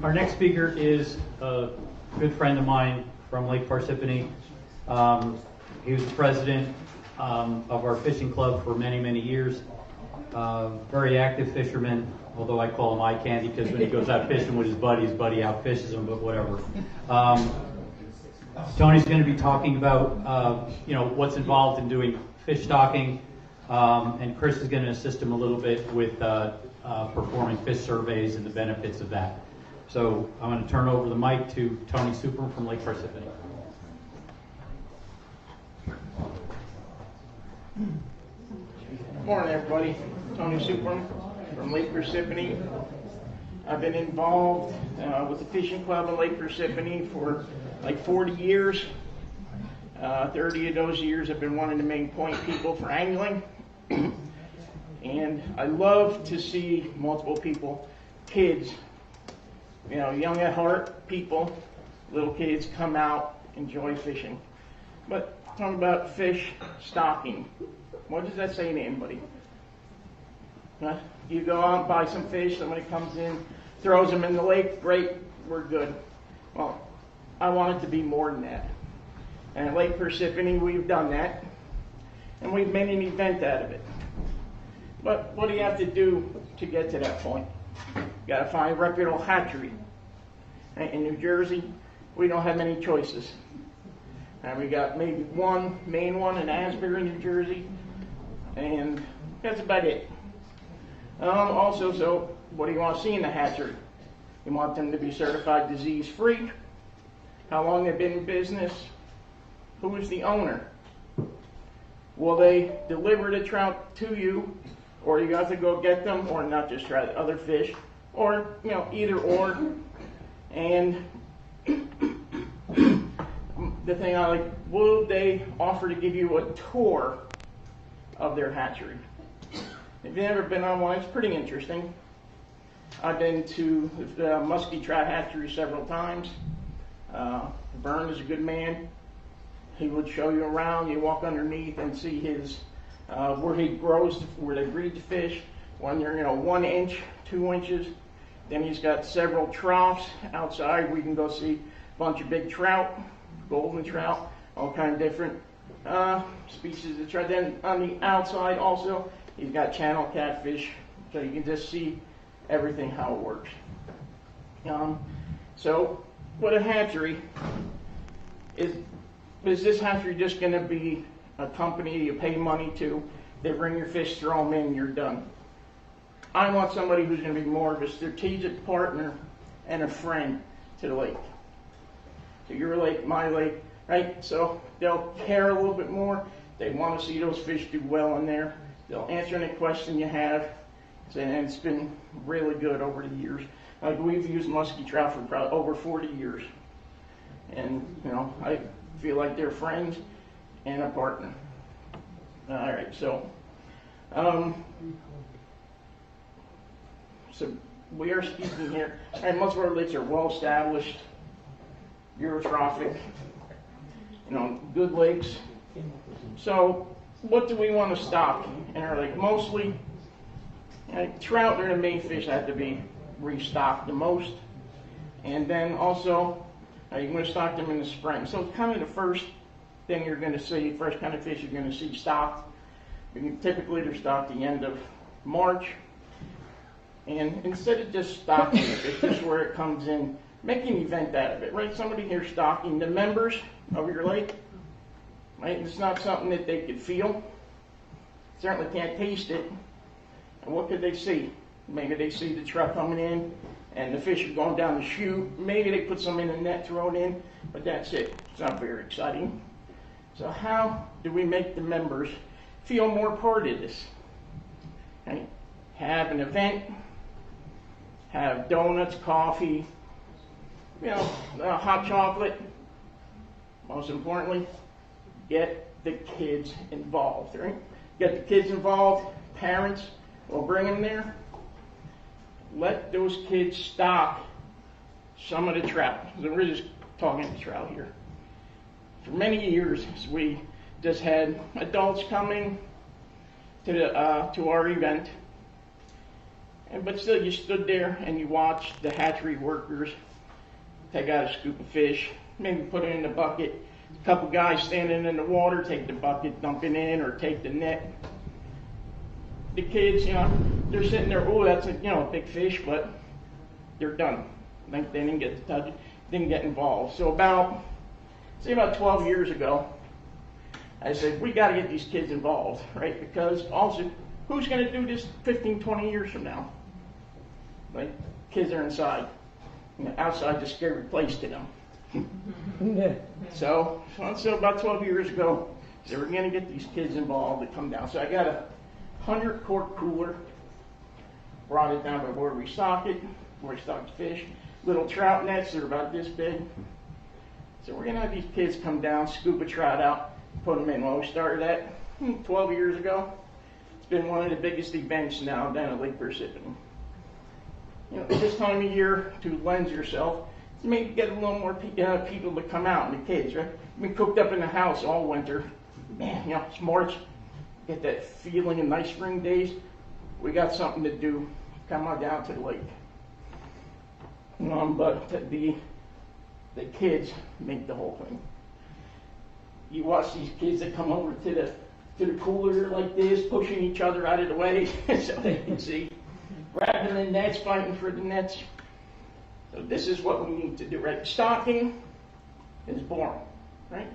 Our next speaker is a good friend of mine from Lake Parsippany. He was the president of our fishing club for many, many years. Very active fisherman, although I call him eye candy because when he goes out fishing with his buddy outfishes him, but whatever. Tony's going to be talking about what's involved in doing fish stocking, and Chris is going to assist him a little bit with performing fish surveys and the benefits of that. So I'm going to turn over the mic to Tony Suprum from Lake Parsippany. Morning, everybody. Tony Suprum from Lake Parsippany. I've been involved with the fishing club in Lake Parsippany for like 40 years. 30 of those years I've been wanting to make point people for angling. And I love to see multiple people, kids, young at heart people, little kids come out, enjoy fishing. But talking about fish stocking, what does that say to anybody? You go out and buy some fish, somebody comes in, throws them in the lake, great, we're good. Well, I want it to be more than that. And at Lake Parsippany, we've done that, and we've made an event out of it. But what do you have to do to get to that point? You got to find a reputable hatchery. In New Jersey, we don't have many choices. And we got maybe one main one in Asbury, New Jersey, and that's about it. Also, so what do you want to see in the hatchery? You want them to be certified disease-free, how long they've been in business, who is the owner, will they deliver the trout to you, or you have to go get them, or not just try the other fish, or either or. And the thing I like, will they offer to give you a tour of their hatchery? If you've never been on one, it's pretty interesting. I've been to the musky trout hatchery several times. Vern is a good man. He would show you around. You walk underneath and see his where he grows, where they breed the fish. When they're 1 inch, 2 inches. Then he's got several troughs outside. We can go see a bunch of big trout, golden trout, all kind of different species of trout. Then on the outside also, he's got channel catfish, so you can just see everything how it works. So what a hatchery is this hatchery just going to be a company you pay money to, they bring your fish, throw them in, you're done? I want somebody who's going to be more of a strategic partner and a friend to the lake. So your lake, my lake, right? So they'll care a little bit more. They want to see those fish do well in there. They'll answer any question you have. And it's been really good over the years. Like we've used musky trout for probably over 40 years. And, I feel like they're friends and a partner. All right, so we are speaking here. And most of our lakes are well established, eutrophic, good lakes. So what do we want to stock in our lake? Mostly trout are the main fish that have to be restocked the most. And then also you're going to stock them in the spring. So it's kind of the first thing you're going to see, first kind of fish you're going to see stocked. Typically they're stocked the end of March. And instead of just stocking it, it's just where it comes in, make an event out of it, right? Somebody here stocking the members of your lake, right? It's not something that they could feel. Certainly can't taste it. And what could they see? Maybe they see the trout coming in and the fish are going down the chute. Maybe they put some in the net, throw it in, but that's it. It's not very exciting. So how do we make the members feel more part of this? Okay. Have an event, have donuts, coffee, hot chocolate. Most importantly, get the kids involved, right? Get the kids involved, parents will bring them there. Let those kids stock some of the trout. So we're just talking to trout here. For many years, we just had adults coming to our event, But still, you stood there and you watched the hatchery workers take out a scoop of fish, maybe put it in the bucket. A couple guys standing in the water, take the bucket, dump it in, or take the net. The kids, they're sitting there, oh, that's a big fish, but they're done. They didn't get to touch it, didn't get involved. So about 12 years ago, I said, we got to get these kids involved, right? Because also, who's going to do this 15, 20 years from now? Like, kids are inside. Outside is a scary place to them. So about 12 years ago, so we're going to get these kids involved to come down. So I got a 100-quart cooler, brought it down to where we stock it, where we stock the fish. Little trout nets that are about this big. So we're going to have these kids come down, scoop a trout out, put them in. Well, we started that 12 years ago. It's been one of the biggest events now down at Lake Parsippany. This time of year to lend yourself to maybe get a little more people to come out, and the kids, right? We've been cooped up in the house all winter. Man, it's March. Get that feeling in nice spring days. We got something to do. Come on down to the lake. But the kids make the whole thing. You watch these kids that come over to the cooler like this, pushing each other out of the way so they can see. Grabbing the nets, fighting for the nets. So this is what we need to do, right? Stocking is boring, right?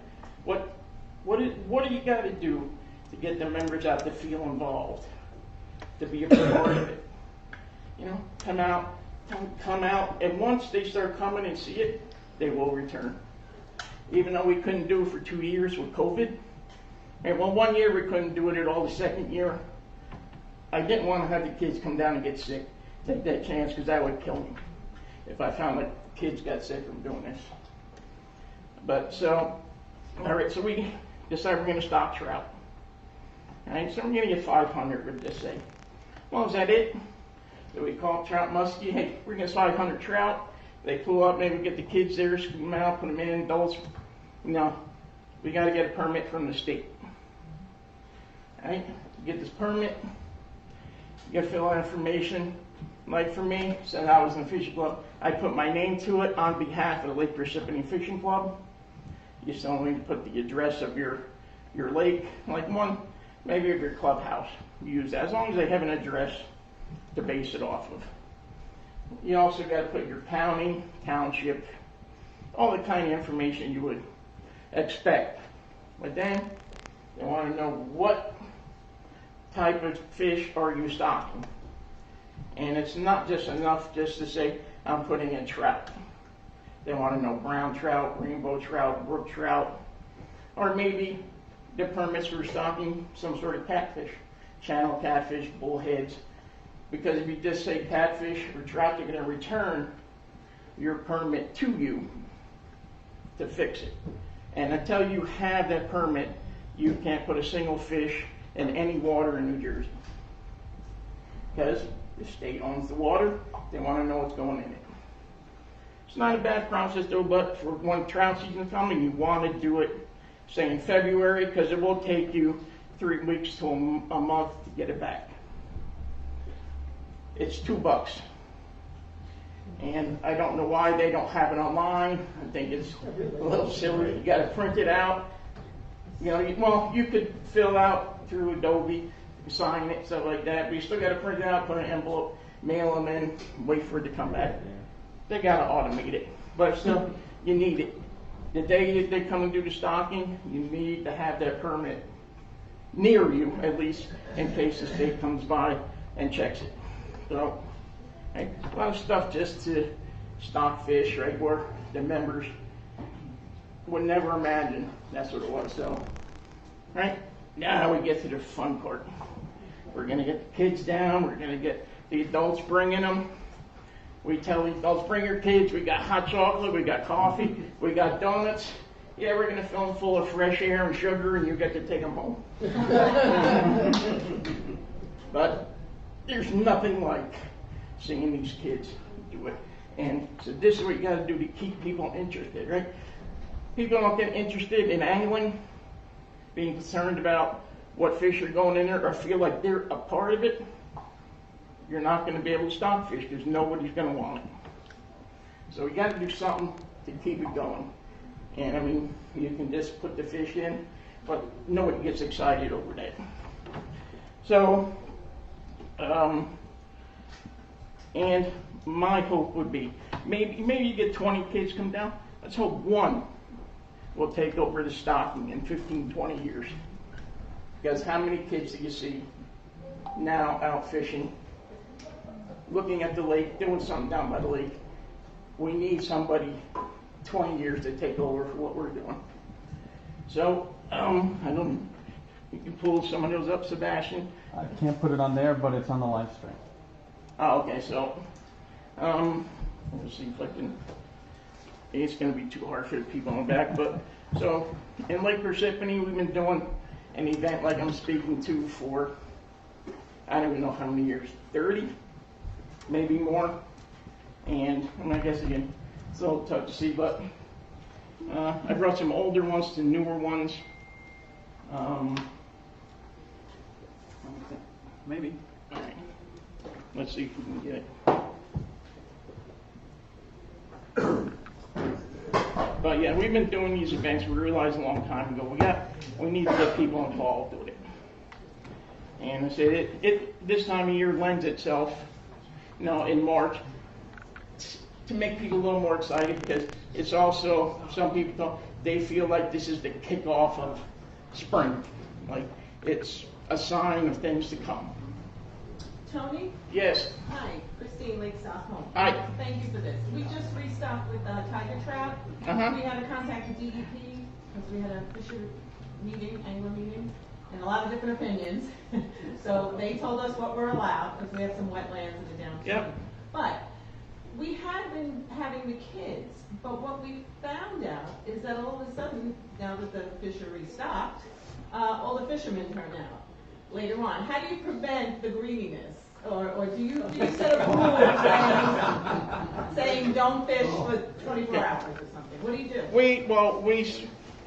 What do you got to do to get the members out to feel involved, to be a part of it? Come out, and once they start coming and see it, they will return. Even though we couldn't do it for 2 years with COVID, and 1 year we couldn't do it at all. The second year, I didn't want to have the kids come down and get sick, take that chance, because that would kill me if I found that kids got sick from doing this. All right, so we decided we're going to stock trout. All right, so we're going to get 500, we'll just say. Well, is that it? So we call trout muskie. Hey, we're going to get 500 trout. They pull up, maybe we get the kids there, scoop them out, put them in, adults. No, we got to get a permit from the state. All right, to get this permit, you got to fill out information. Like for me, since I was in the fishing club, I put my name to it on behalf of the Lake Parsippany Fishing Club. You just don't need to put the address of your lake, like one, maybe of your clubhouse. Use that, as long as they have an address to base it off of. You also got to put your county, township, all the kind of information you would expect. But then, they want to know what type of fish are you stocking. And it's not just enough just to say, I'm putting in trout. They want to know brown trout, rainbow trout, brook trout, or maybe the permits for stocking some sort of catfish, channel catfish, bullheads. Because if you just say catfish or trout, they're going to return your permit to you to fix it. And until you have that permit, you can't put a single fish in any water in New Jersey. Because the state owns the water, they want to know what's going in it. It's not a bad process though, but for when trout season is coming, you want to do it, say in February, because it will take you 3 weeks to a month to get it back. It's $2. And I don't know why they don't have it online. I think it's a little silly. You got to print it out. You could fill out through Adobe, sign it, stuff like that. But you still got to print it out, put an envelope, mail them in, wait for it to come back. They got to automate it, but still, you need it. The day they come and do the stocking, you need to have that permit near you, at least, in case the state comes by and checks it. So, a lot of stuff just to stock fish, right, where the members would never imagine that's what it was. So, right, now we get to the fun part. We're going to get the kids down. We're going to get the adults bringing them. We tell the adults, bring your kids. We got hot chocolate. We got coffee. We got donuts. Yeah, we're going to fill them full of fresh air and sugar, and you get to take them home. But there's nothing like seeing these kids do it. And so this is what you got to do to keep people interested, right? People don't get interested in angling, being concerned about what fish are going in there, or feel like they're a part of it. you're not going to be able to stock fish because nobody's going to want it. So we got to do something to keep it going. And I mean, you can just put the fish in, but nobody gets excited over that. So, and my hope would be, maybe you get 20 kids come down. Let's hope one will take over the stocking in 15, 20 years. Because how many kids do you see now out fishing, looking at the lake, doing something down by the lake? We need somebody 20 years to take over for what we're doing. So, I don't, you can pull some of those up, Sebastian. I can't put it on there, but it's on the live stream. Oh, okay, so, let's see if I can, it's going to be too hard for the people in the back, but, so, in Lake Parsippany, we've been doing an event like I'm speaking to for, I don't even know how many years, 30, maybe more, and I guess again, it's a little tough to see, but I brought some older ones to newer ones. Maybe. All right. Let's see if we can get it. But yeah, we've been doing these events. We realized a long time ago we need to get people involved with it. And I said it this time of year lends itself, in March, to make people a little more excited, because it's also, some people they feel like this is the kickoff of spring, like it's a sign of things to come. Tony? Yes. Hi, Christine, Lake South Home. Hi. Thank you for this. We just restocked with tiger trout. We had to contact the DEP because we had a fisher meeting, angler meeting, and a lot of different opinions. So they told us what we're allowed because we have some wetlands in the downstream. Yep. But we had been having the kids, but what we found out is that all of a sudden, now that the fish are restocked, all the fishermen turn out later on. How do you prevent the greediness? Or do you set a rule saying don't fish for 24 hours or something? What do you do?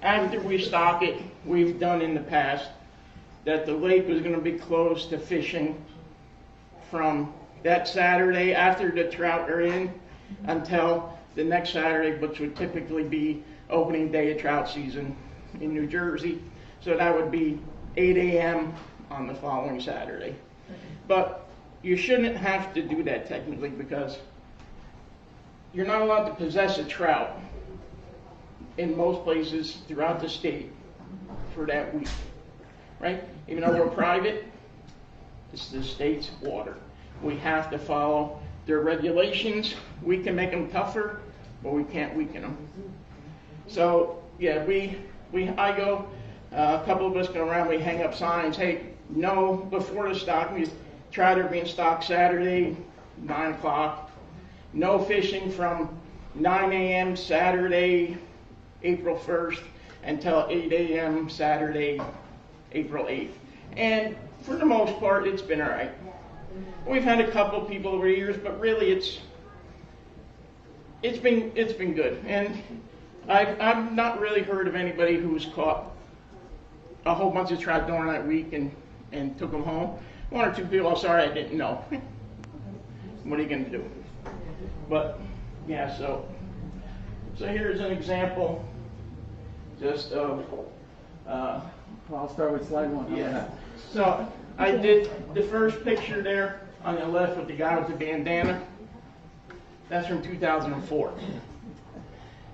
After we stock it, we've done in the past that the lake was going to be closed to fishing from that Saturday after the trout are in until the next Saturday, which would typically be opening day of trout season in New Jersey. So that would be 8 a.m. on the following Saturday. But you shouldn't have to do that technically, because you're not allowed to possess a trout in most places throughout the state for that week, right? Even though we're private, it's the state's water. We have to follow their regulations. We can make them tougher, but we can't weaken them. So yeah, I go, a couple of us go around, we hang up signs, hey, no, before the stocking, trout are being stocked Saturday, 9 o'clock. No fishing from 9 a.m. Saturday, April 1st until 8 a.m. Saturday, April 8th. And for the most part, it's been all right. We've had a couple people over the years, but really it's been good. And I've not really heard of anybody who's caught a whole bunch of trout during that week and took them home. One or two people, oh, sorry, I didn't know. What are you going to do? But yeah, so here's an example just of I'll start with slide one. yeah. So I did the first picture there on the left with the guy with the bandana. That's from 2004.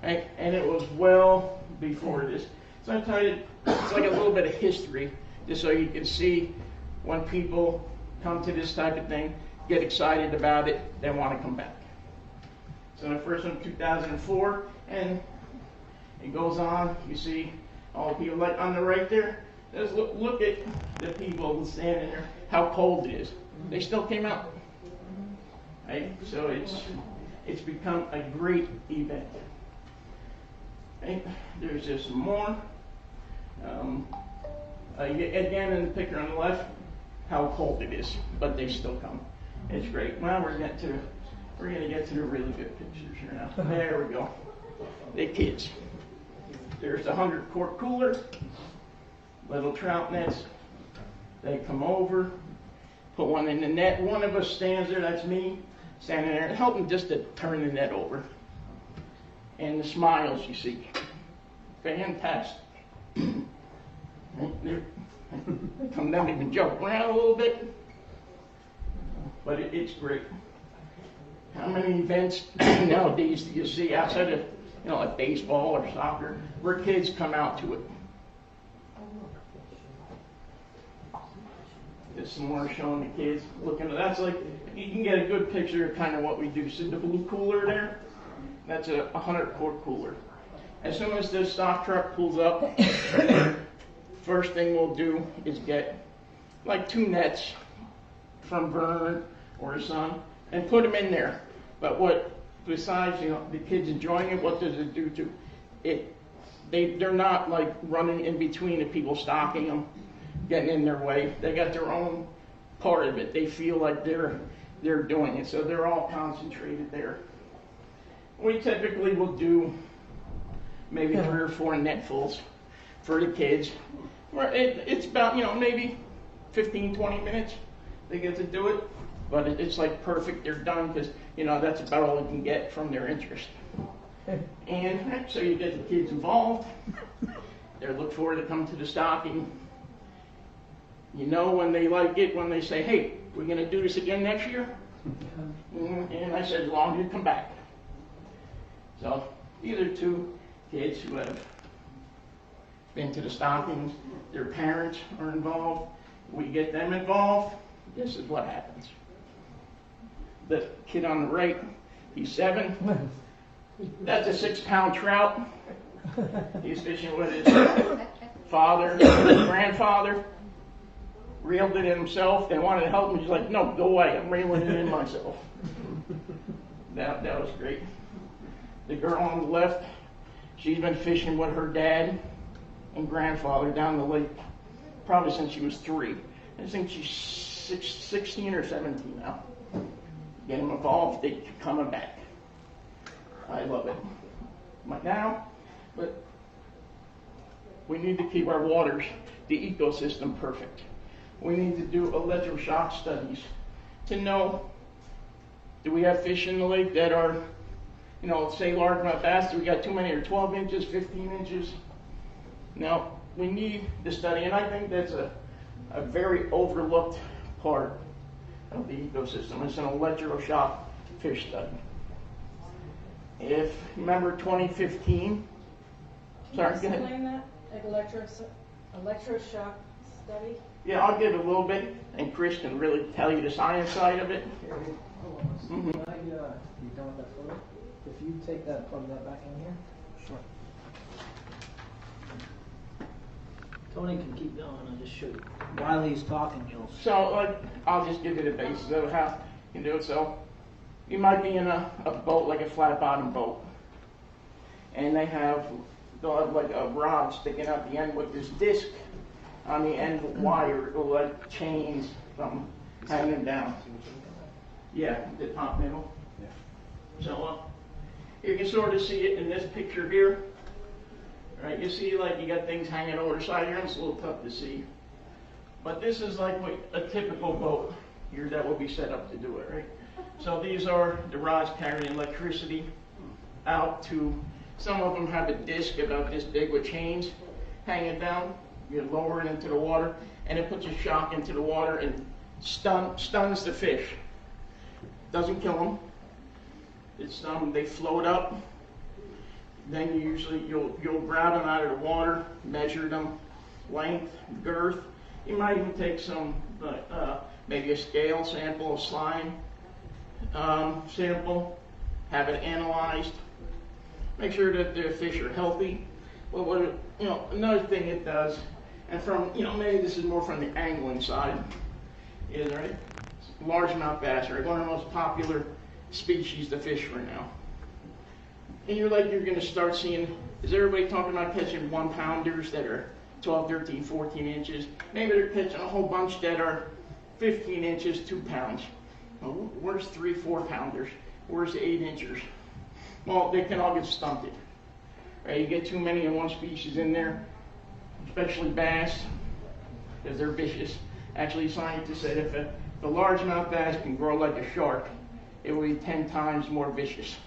Right? And it was well before this. So I tell you, it's like a little bit of history, just so you can see when people come to this type of thing, get excited about it, they want to come back. So the first one, 2004, and it goes on. You see all the people, like on the right there. Just look at the people standing there, how cold it is. They still came out. Right? So it's become a great event. Right? There's just more. Again, in the picture on the left, how cold it is, but they still come. It's great. Now we're going to get to the really good pictures here now. There we go. The kids. There's the 100-quart cooler, little trout nets. They come over, put one in the net. One of us stands there, that's me, standing there, and help them just to turn the net over. And the smiles you see. Fantastic. Come down and jump around a little bit. But it's great. How many events nowadays do you see outside of, like baseball or soccer, where kids come out to it? There's some more showing the kids looking. That's like, you can get a good picture of kind of what we do. See the blue cooler there? That's a 100-quart cooler. As soon as this stock truck pulls up, first thing we'll do is get like 2 nets from Vern or his son and put them in there. But what, besides, the kids enjoying it, what does it do to it? They're not like running in between the people stocking them, getting in their way. They got their own part of it. They feel like they're doing it, so they're all concentrated there. We typically will do maybe 3 or 4 netfuls for the kids. It's about, maybe 15, 20 minutes they get to do it, but it's like perfect. They're done because, that's about all they can get from their interest. And so you get the kids involved. They look forward to come to the stocking. When they like it, when they say, hey, we're going to do this again next year? And I said, as long as you come back. So these are 2 kids who have been to the stockings. Their parents are involved. We get them involved. This is what happens. The kid on the right, he's 7. That's a 6-pound trout. He's fishing with his father, grandfather. Reeled it in himself. They wanted to help him. He's like, no, go away. I'm reeling it in myself. That was great. The girl on the left, she's been fishing with her dad and grandfather down the lake probably since she was 3. I think she's 16 or 17 now. Get them involved, they keep coming back. I love it. But we need to keep our waters, the ecosystem, perfect. We need to do electroshock studies to know, do we have fish in the lake that are, say largemouth bass, do we got too many, or 12 inches, 15 inches? Now, we need to study, and I think that's a very overlooked part of the ecosystem. It's an electroshock fish study. If, remember 2015? Sorry, go ahead. Explain that, electroshock study? Yeah, I'll give it a little bit, and Chris can really tell you the science side of it. You done with that photo? If you take that, plug that back in here. Sure. Tony can keep going. I'll just show you. While he's talking, you'll. So, I'll just give you the basis of how you can do it. So, you might be in a boat, like a flat bottom boat, and they'll have like a rod sticking out the end with this disc on the end of wire, or like chains from hanging down. Yeah, the top middle. Yeah. So, you can sort of see it in this picture here. Right, you see like you got things hanging over the side here, and it's a little tough to see. But this is like what a typical boat here that will be set up to do it, right? So these are the rods carrying electricity out to, some of them have a disc about this big with chains hanging down. You lower it into the water, and it puts a shock into the water and stuns the fish. Doesn't kill them. It's they float up. Then you'll grab them out of the water, measure them, length, girth. You might even take some, maybe a scale sample, a slime sample, have it analyzed. Make sure that the fish are healthy. But another thing it does, and from, maybe this is more from the angling side, is right, largemouth bass are one of the most popular species to fish for now. And you're going to start seeing, is everybody talking about catching 1-pounders that are 12, 13, 14 inches? Maybe they're catching a whole bunch that are 15 inches, 2 pounds. Well, where's 3, 4-pounders? Where's the 8-inchers? Well, they can all get stunted. Right? You get too many of one species in there, especially bass, because they're vicious. Actually, scientists said if a the largemouth bass can grow like a shark, it will be 10 times more vicious.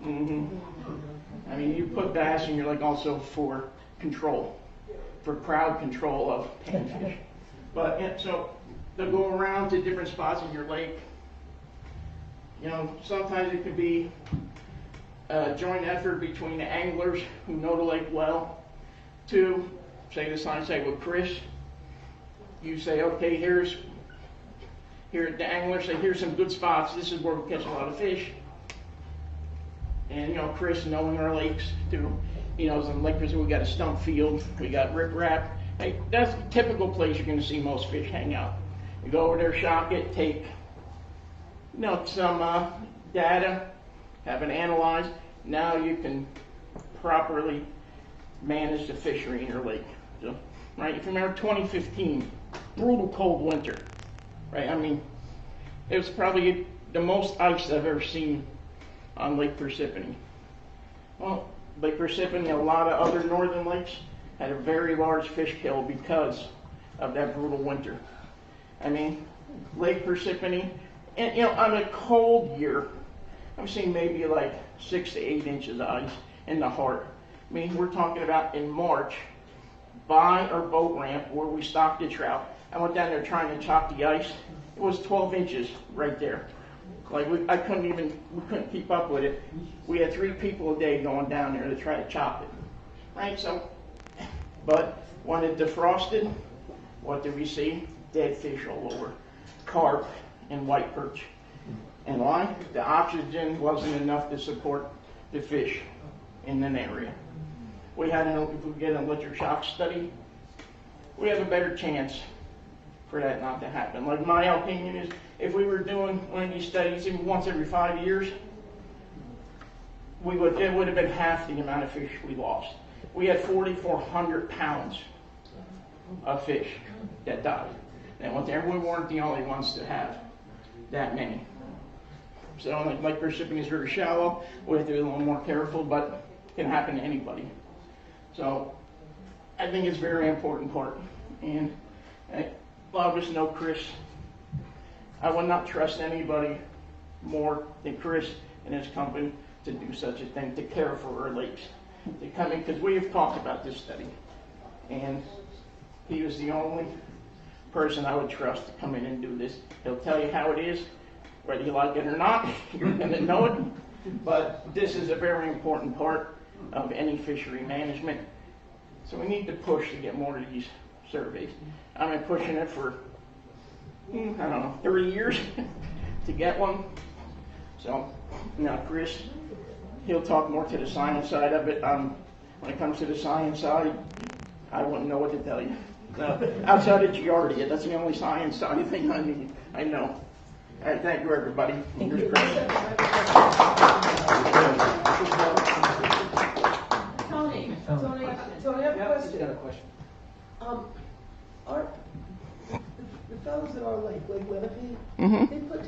I mean, you put bass in your lake also for control, for crowd control of panfish. But yeah, so they'll go around to different spots in your lake. You know, sometimes it could be a joint effort between the anglers who know the lake well to, say the sign say with Chris, you say, okay, here the angler say, here's some good spots, this is where we catch a lot of fish. And you know, Chris knowing our lakes too, he knows in Lake Brazil we got a stump field, we got riprap. Hey, that's the typical place you're gonna see most fish hang out. You go over there, shock it, take some data, have it analyzed. Now you can properly manage the fishery in your lake. So, right, if you remember 2015, brutal cold winter, right? I mean, it was probably the most ice I've ever seen on Lake Parsippany. Well, Lake Parsippany and a lot of other northern lakes had a very large fish kill because of that brutal winter. I mean, Lake Parsippany, and you know, on a cold year, I've seen maybe like 6 to 8 inches of ice in the heart. I mean, we're talking about in March, by our boat ramp where we stocked the trout. I went down there trying to chop the ice. It was 12 inches right there. Like we couldn't keep up with it. We had 3 people a day going down there to try to chop it. Right, so, but when it defrosted, what did we see? Dead fish all over. Carp and white perch. And why? The oxygen wasn't enough to support the fish in an area. If we get a litter shock study, we have a better chance for that not to happen. Like my opinion is, if we were doing one of these studies even once every 5 years, it would have been half the amount of fish we lost. We had 4,400 pounds of fish that died. And we weren't the only ones to have that many. So like Parsippany is very shallow, we have to be a little more careful, but it can happen to anybody. So I think it's a very important part. And a lot of us know Chris. I would not trust anybody more than Chris and his company to do such a thing, to care for our lakes. To come in, because we have talked about this study. And he was the only person I would trust to come in and do this. He'll tell you how it is, whether you like it or not, you're going to know it. But this is a very important part of any fishery management. So we need to push to get more of these surveys. I've been pushing it for, 30 years to get one. So now Chris, he'll talk more to the science side of it. When it comes to the science side, I wouldn't know what to tell you. Outside of Giardia, that's the only science side thing I know. All right, thank you, everybody. Here's Chris. Tony, I have a question. Got a question. The fellows at our lake, Lake Lenape, they put,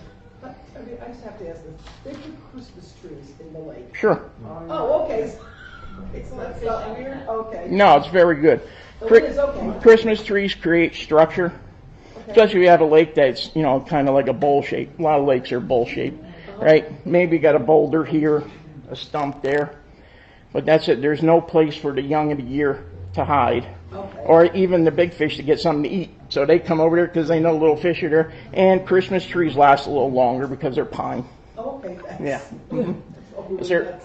I just have to ask this, they put Christmas trees in the lake. Sure. Oh, okay. So that's not weird? Okay. No, it's very good. So it is okay. Christmas trees create structure. Okay. Especially if you have a lake that's, kind of like a bowl shape. A lot of lakes are bowl shaped, right? Maybe you got a boulder here, a stump there. But that's it. There's no place for the young of the year to hide. Okay. Or even the big fish to get something to eat. So they come over there because they know little fish are there. And Christmas trees last a little longer because they're pine. Oh, okay, thanks. Yeah. Oh, Is there-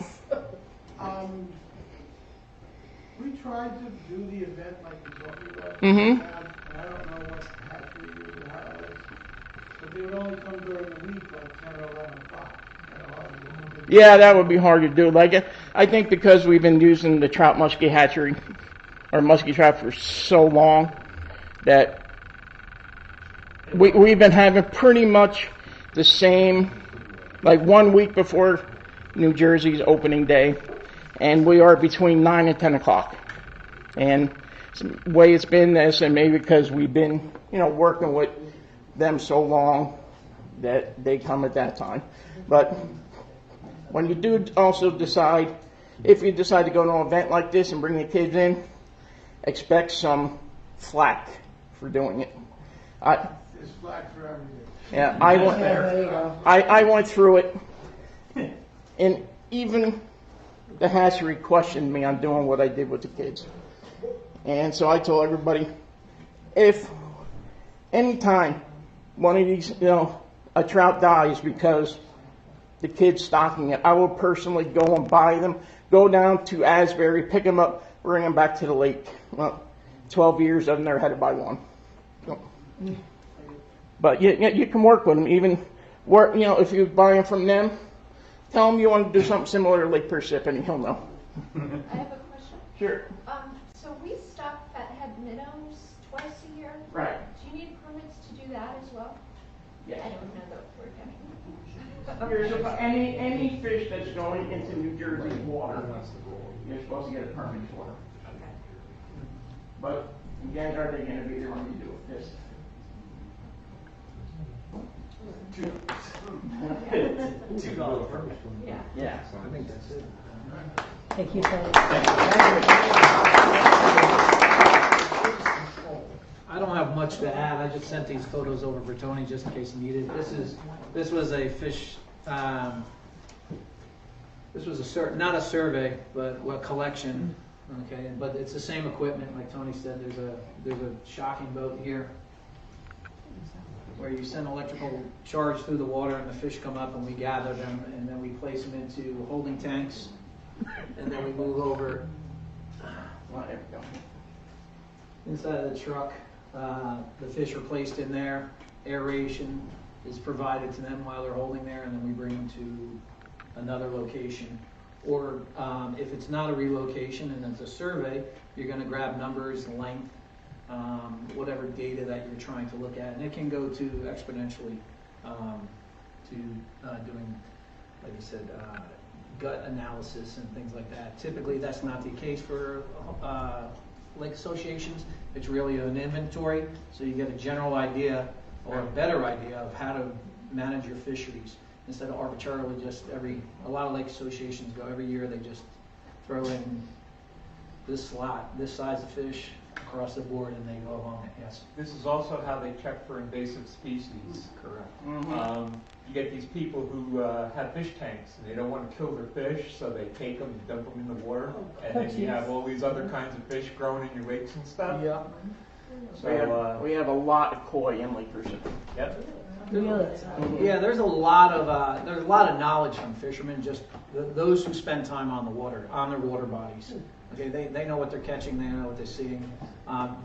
We tried to do the event like the talking about. Mhm. And I don't know what hatchery it is or how it is, but they would only come during the week, like 10 or 11 o'clock. Yeah, that would be hard to do. Like, I think because we've been using the trout muskie hatchery or muskie trout for so long that we've been having pretty much the same, like 1 week before New Jersey's opening day, and we are between 9 and 10 o'clock. And the way it's been this, and maybe because we've been, working with them so long that they come at that time. But when you do also decide, if you decide to go to an event like this and bring the kids in, expect some flack for doing it. There's flag for everything. Yeah, I went there you go. I went through it, and even the hatchery questioned me on doing what I did with the kids. And so I told everybody, if anytime one of these, a trout dies because the kid's stocking it, I will personally go and buy them, go down to Asbury, pick them up, bring them back to the lake. Well, 12 years I've never had to buy one. So, but you can work with them. Even work, if you buy them from them, tell them you want to do something similar to Lake Parsippany. He'll know. I have a question. Sure. So we stock fathead minnows twice a year. Right. Do you need permits to do that as well? Yes. I don't know the word catching. There's any fish that's going into New Jersey water, you're supposed to get a permit for. But again, are they going to be there when you do it? This. $2 per. Yeah. Yeah. I think that's it. Thank you, Tony. I don't have much to add. I just sent these photos over for Tony just in case he needed. This was a fish. This was not a survey, but a collection. Okay, but it's the same equipment, like Tony said. There's a shocking boat here where you send electrical charge through the water and the fish come up and we gather them and then we place them into holding tanks and then we move over inside of the truck. The fish are placed in there. Aeration is provided to them while they're holding there, and then we bring them to another location. Or if it's not a relocation and it's a survey, you're going to grab numbers, length, whatever data that you're trying to look at, and it can go to exponentially to doing, like you said, gut analysis and things like that. Typically, that's not the case for lake associations. It's really an inventory, so you get a general idea or a better idea of how to manage your fisheries instead of arbitrarily just a lot of lake associations go every year, they just throw in this slot, this size of fish across the board and they go along it. Yes. This is also how they check for invasive species. Correct. Mm-hmm. You get these people who have fish tanks and they don't want to kill their fish, so they take them and dump them in the water, and then you have all these other kinds of fish growing in your lakes and stuff. Yeah. So we have a lot of koi in Lake Parsippany. yep. Yeah, there's a lot of knowledge from fishermen, just those who spend time on the water, on their water bodies. Okay, they know what they're catching, they know what they're seeing.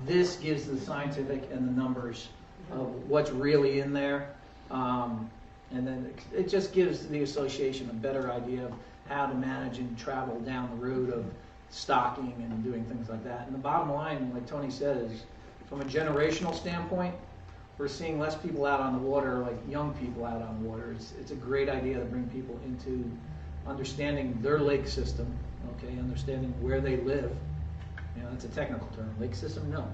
This gives the scientific and the numbers of what's really in there, and then it just gives the association a better idea of how to manage and travel down the road of stocking and doing things like that. And the bottom line, like Tony said, is from a generational standpoint, we're seeing less people out on the water, like young people out on the water. It's a great idea to bring people into understanding their lake system, okay, understanding where they live. That's a technical term. Lake system, no.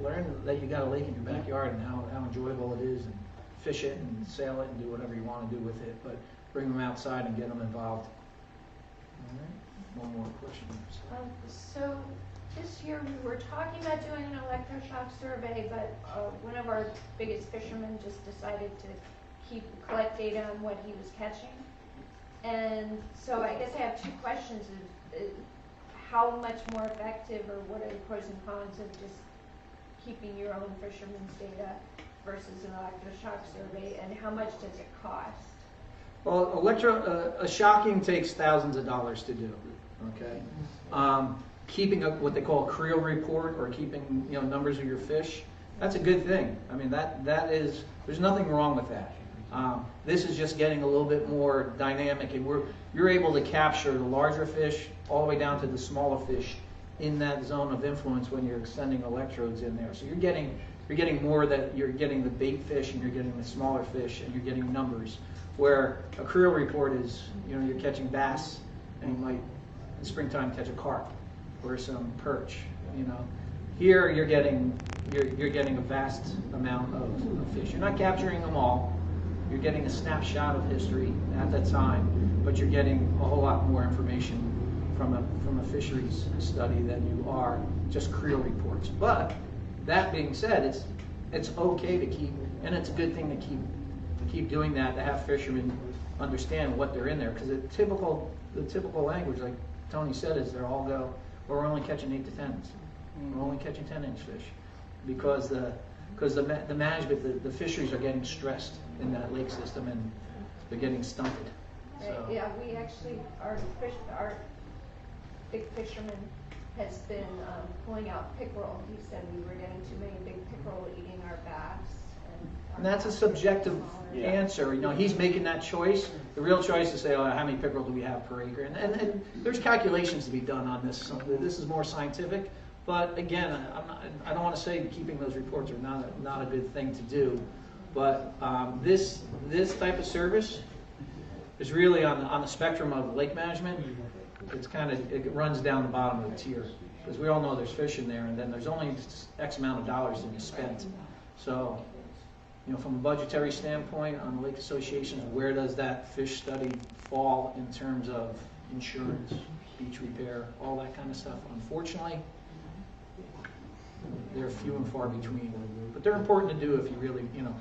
Learn that you got a lake in your backyard and how enjoyable it is, and fish it and sail it and do whatever you want to do with it, but bring them outside and get them involved. All right, one more question. So this year we were talking about doing an electroshock survey, but one of our biggest fishermen just decided to collect data on what he was catching. And so I guess I have two questions. How much more effective, or what are the pros and cons of just keeping your own fisherman's data versus an electroshock survey, and how much does it cost? Well, a shocking takes thousands of dollars to do, okay? Keeping up what they call a creel report, or keeping numbers of your fish, that's a good thing. I mean, that is, there's nothing wrong with that. This is just getting a little bit more dynamic, and you're able to capture the larger fish all the way down to the smaller fish in that zone of influence when you're sending electrodes in there. So you're getting more, that you're getting the bait fish and you're getting the smaller fish and you're getting numbers. Where a creel report is, you're catching bass and you might in springtime catch a carp or some perch. Here you're getting a vast amount of fish. You're not capturing them all. You're getting a snapshot of history at that time, but you're getting a whole lot more information from a fisheries study than you are just creel reports. But that being said, it's okay to keep And it's a good thing to keep doing that, to have fishermen understand what they're in there, because the typical language, like Tony said, is they're all go, well, we're only catching 8 to 10s. We're only catching 10-inch fish, because the management, the fisheries are getting stressed in that lake system, and they're getting stunted. So. Yeah, we actually, our big fisherman has been pulling out pickerel. He said we were getting too many big pickerel eating our bass. And that's a subjective answer. You know, he's making that choice. The real choice is say, oh, how many pickerel do we have per acre? And there's calculations to be done on this. So this is more scientific. But again, I don't want to say keeping those reports are not a good thing to do. But this type of service is really on the spectrum of lake management. It runs down the bottom of the tier, because we all know there's fish in there, and then there's only X amount of dollars that you spent. So, you know, from a budgetary standpoint on the lake associations, where does that fish study fall in terms of insurance, beach repair, all that kind of stuff? Unfortunately, they're few and far between, but they're important to do if you really, you know,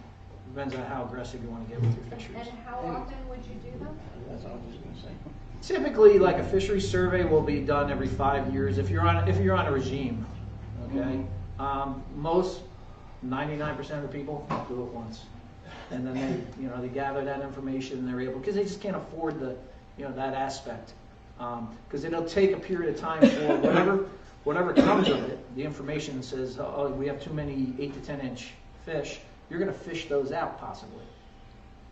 depends on how aggressive you want to get with your fisheries. And how often would you do them? That's what I was going to say. Typically, like a fisheries survey will be done every 5 years if you're on a regime. Okay, most 99% of the people do it once, and then they gather that information, and they're able, because they just can't afford that aspect, because it'll take a period of time for whatever comes of it. The information says, oh, we have too many 8 to 10-inch fish. You're going to fish those out possibly.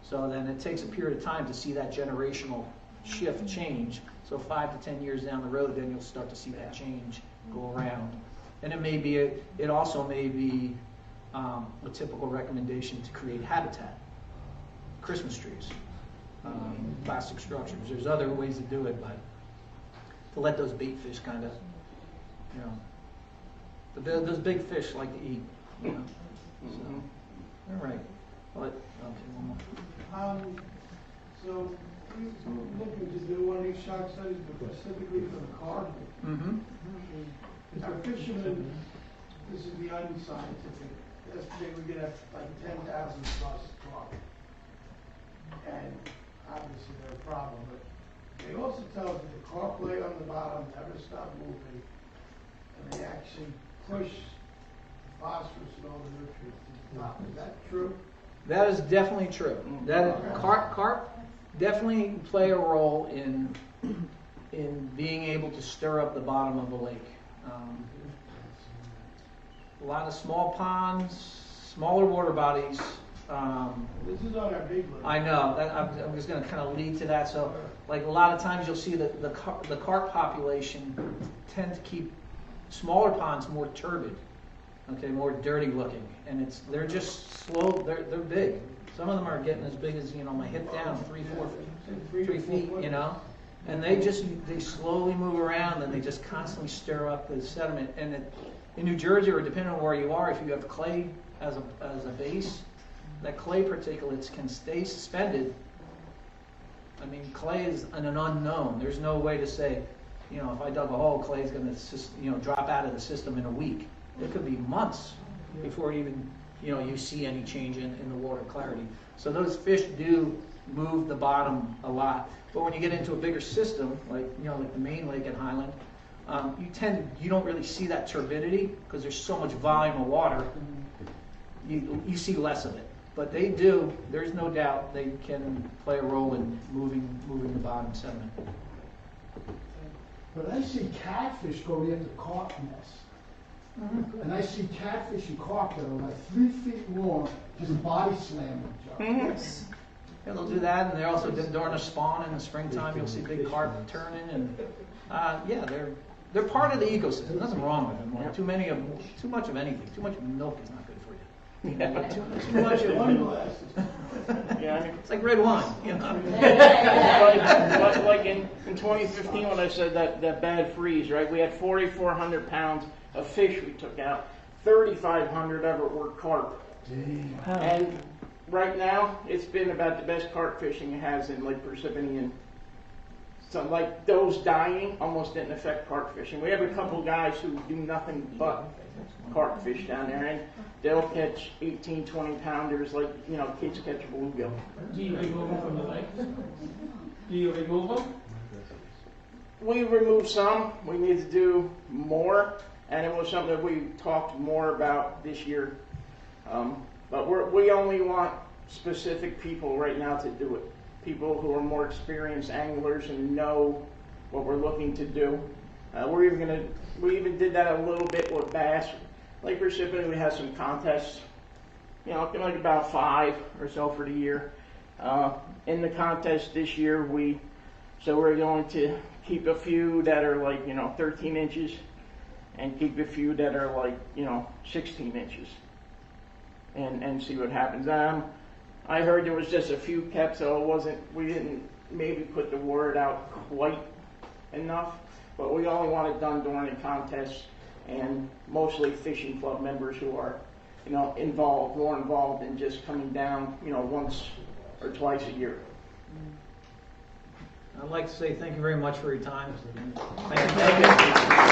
So then it takes a period of time to see that generational shift change. So 5 to 10 years down the road, then you'll start to see that change go around. And it also may be a typical recommendation to create habitat, Christmas trees, plastic structures. There's other ways to do it, but to let those bait fish kind of, those big fish like to eat, So, all right. But, okay, one more. So, we're looking to do one of these shark studies, but specifically for the carp. Mm-hmm. Because the fishermen, this is the unscientific, yesterday we get like 10,000 plus carp. And obviously they're a problem, but they also tell us that the carp lay on the bottom, never stop moving, and they actually push phosphorus and all the nutrients to the top. Is that true? That is definitely true. That carp definitely play a role in being able to stir up the bottom of the lake. A lot of small ponds, smaller water bodies. This is on our big lake. I know. I was going to kind of lead to that. So, like a lot of times, you'll see that the carp population tend to keep smaller ponds more turbid. Okay, more dirty looking, and they're just slow. They're big. Some of them are getting as big as my hip down, 3 feet. And they slowly move around, and they just constantly stir up the sediment. And in New Jersey, or depending on where you are, if you have clay as a base, that clay particulates can stay suspended. I mean, clay is an unknown. There's no way to say, if I dug a hole, clay is going to drop out of the system in a week. It could be months before even you see any change in the water clarity. So those fish do move the bottom a lot. But when you get into a bigger system, like the main lake at Hanlon, you don't really see that turbidity because there's so much volume of water. You see less of it. But they do. There's no doubt they can play a role in moving the bottom sediment. But I see catfish go near the carp nest. Mm-hmm. And I see catfish and carp that are like 3 feet long, just body slamming each other. Mm-hmm. Yeah, they'll do that, and they're also during a spawn in the springtime. You'll see big carp turning, and they're part of the ecosystem. Nothing wrong with them. Like, too much of anything. Too much milk is not good for you. Too much of it's like red wine. Like in 2015 when I said that bad freeze, right? We had 4,400 pounds of fish we took out. 3,500 of it were carp. And right now, it's been about the best carp fishing it has in Lake Parsippany in So like those dying almost didn't affect carp fishing. We have a couple guys who do nothing but carp fish down there, and they'll catch 18, 20 pounders like, you know, kids catch a bluegill. Do you remove them from the lake? Do you remove them? We removed some. We need to do more, and it was something that we talked more about this year. But we only want specific people right now to do it. People who are more experienced anglers and know what we're looking to do. We even did that a little bit with bass. Lake Parsippany, we had some contests, you know, like about 5 or so for the year. In the contest this year, we're going to keep a few that are like, you know, 13 inches and keep a few that are like, you know, 16 inches and see what happens. I heard there was just a few kept, so we didn't maybe put the word out quite enough, but we only want it done during the contest, and mostly fishing club members who are, you know, more involved in just coming down, you know, once or twice a year. I'd like to say thank you very much for your time. Thank you.